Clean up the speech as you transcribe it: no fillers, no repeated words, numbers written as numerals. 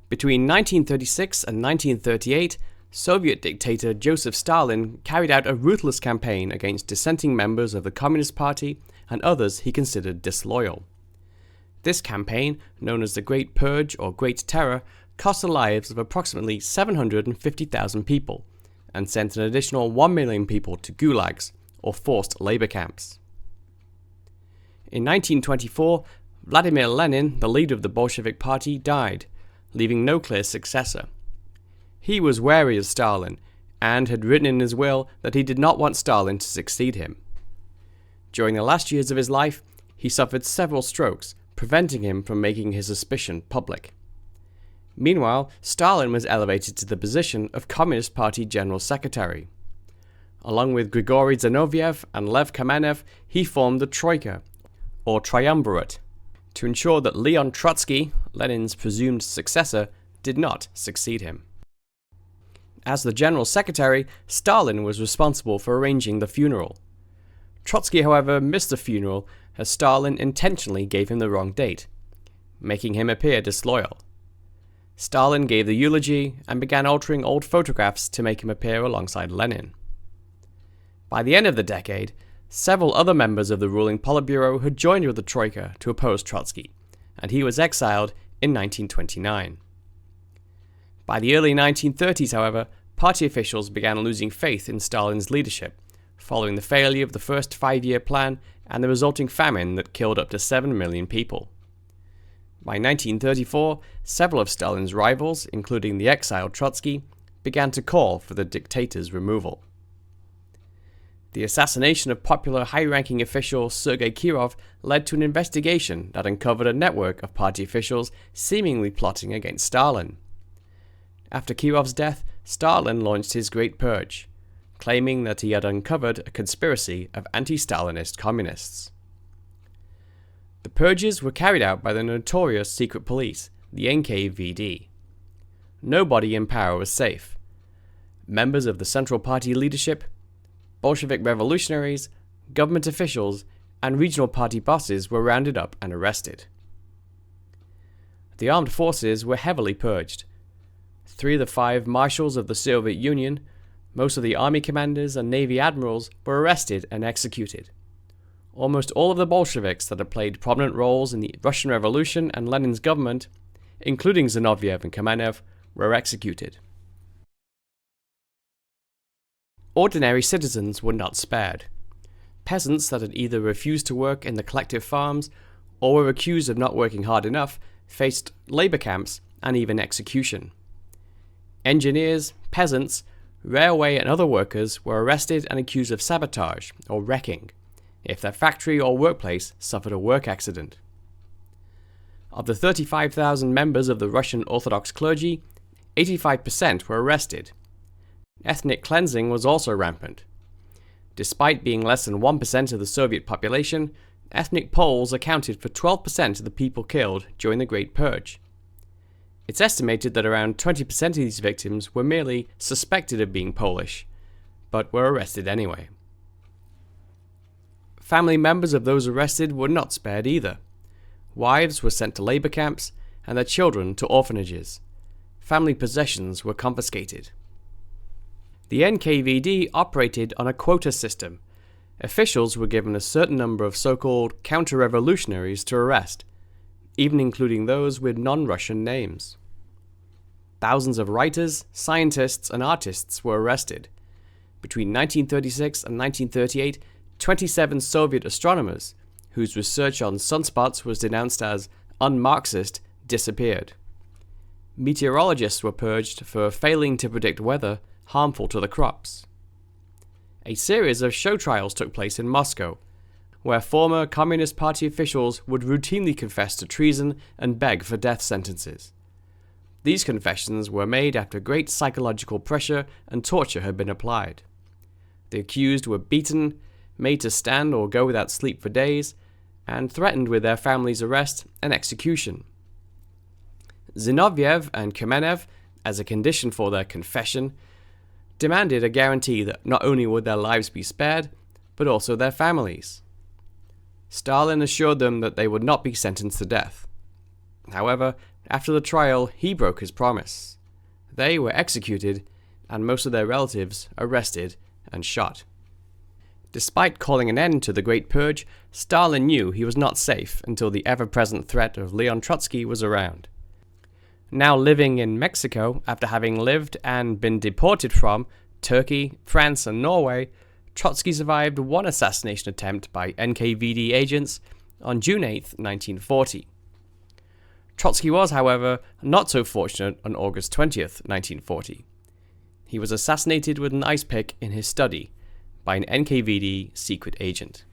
Between 1936 and 1938, Soviet dictator Joseph Stalin carried out a ruthless campaign against dissenting members of the Communist Party and others he considered disloyal. This campaign, known as the Great Purge or Great Terror, cost the lives of approximately 750,000 people and sent an additional 1 million people to gulags, or forced labor camps. In 1924, Vladimir Lenin, the leader of the Bolshevik Party, died, leaving no clear successor. He was wary of Stalin, and had written in his will that he did not want Stalin to succeed him. During the last years of his life, he suffered several strokes, preventing him from making his suspicion public. Meanwhile, Stalin was elevated to the position of Communist Party General Secretary. Along with Grigory Zinoviev and Lev Kamenev, he formed the Troika, or Triumvirate, to ensure that Leon Trotsky, Lenin's presumed successor, did not succeed him. As the General Secretary, Stalin was responsible for arranging the funeral. Trotsky, however, missed the funeral as Stalin intentionally gave him the wrong date, making him appear disloyal. Stalin gave the eulogy and began altering old photographs to make him appear alongside Lenin. By the end of the decade, several other members of the ruling Politburo had joined with the Troika to oppose Trotsky, and he was exiled in 1929. By the early 1930s, however, party officials began losing faith in Stalin's leadership, following the failure of the first 5-year plan and the resulting famine that killed up to 7 million people. By 1934, several of Stalin's rivals, including the exiled Trotsky, began to call for the dictator's removal. The assassination of popular high-ranking official Sergei Kirov led to an investigation that uncovered a network of party officials seemingly plotting against Stalin. After Kirov's death, Stalin launched his Great Purge, claiming that he had uncovered a conspiracy of anti-Stalinist communists. The purges were carried out by the notorious secret police, the NKVD. Nobody in power was safe. Members of the Central Party leadership, Bolshevik revolutionaries, government officials, and regional party bosses were rounded up and arrested. The armed forces were heavily purged. 3 of the 5 marshals of the Soviet Union, most of the army commanders and navy admirals were arrested and executed. Almost all of the Bolsheviks that had played prominent roles in the Russian Revolution and Lenin's government, including Zinoviev and Kamenev, were executed. Ordinary citizens were not spared. Peasants that had either refused to work in the collective farms or were accused of not working hard enough faced labor camps and even execution. Engineers, peasants, railway and other workers were arrested and accused of sabotage or wrecking if their factory or workplace suffered a work accident. Of the 35,000 members of the Russian Orthodox clergy, 85% were arrested. Ethnic cleansing was also rampant. Despite being less than 1% of the Soviet population, ethnic Poles accounted for 12% of the people killed during the Great Purge. It's estimated that around 20% of these victims were merely suspected of being Polish, but were arrested anyway. Family members of those arrested were not spared either. Wives were sent to labor camps, and their children to orphanages. Family possessions were confiscated. The NKVD operated on a quota system. Officials were given a certain number of so-called counter-revolutionaries to arrest, even including those with non-Russian names. Thousands of writers, scientists, and artists were arrested. Between 1936 and 1938, 27 Soviet astronomers, whose research on sunspots was denounced as un-Marxist, disappeared. Meteorologists were purged for failing to predict weather harmful to the crops. A series of show trials took place in Moscow, where former Communist Party officials would routinely confess to treason and beg for death sentences. These confessions were made after great psychological pressure and torture had been applied. The accused were beaten, made to stand or go without sleep for days, and threatened with their family's arrest and execution. Zinoviev and Kamenev, as a condition for their confession, demanded a guarantee that not only would their lives be spared, but also their families. Stalin assured them that they would not be sentenced to death. However, After the trial, he broke his promise. They were executed, and most of their relatives arrested and shot. Despite calling an end to the Great Purge, Stalin knew he was not safe until the ever-present threat of Leon Trotsky was around. Now living in Mexico, after having lived and been deported from Turkey, France, and Norway, Trotsky survived one assassination attempt by NKVD agents on June 8, 1940. Trotsky was, however, not so fortunate on August 20th, 1940. He was assassinated with an ice pick in his study by an NKVD secret agent.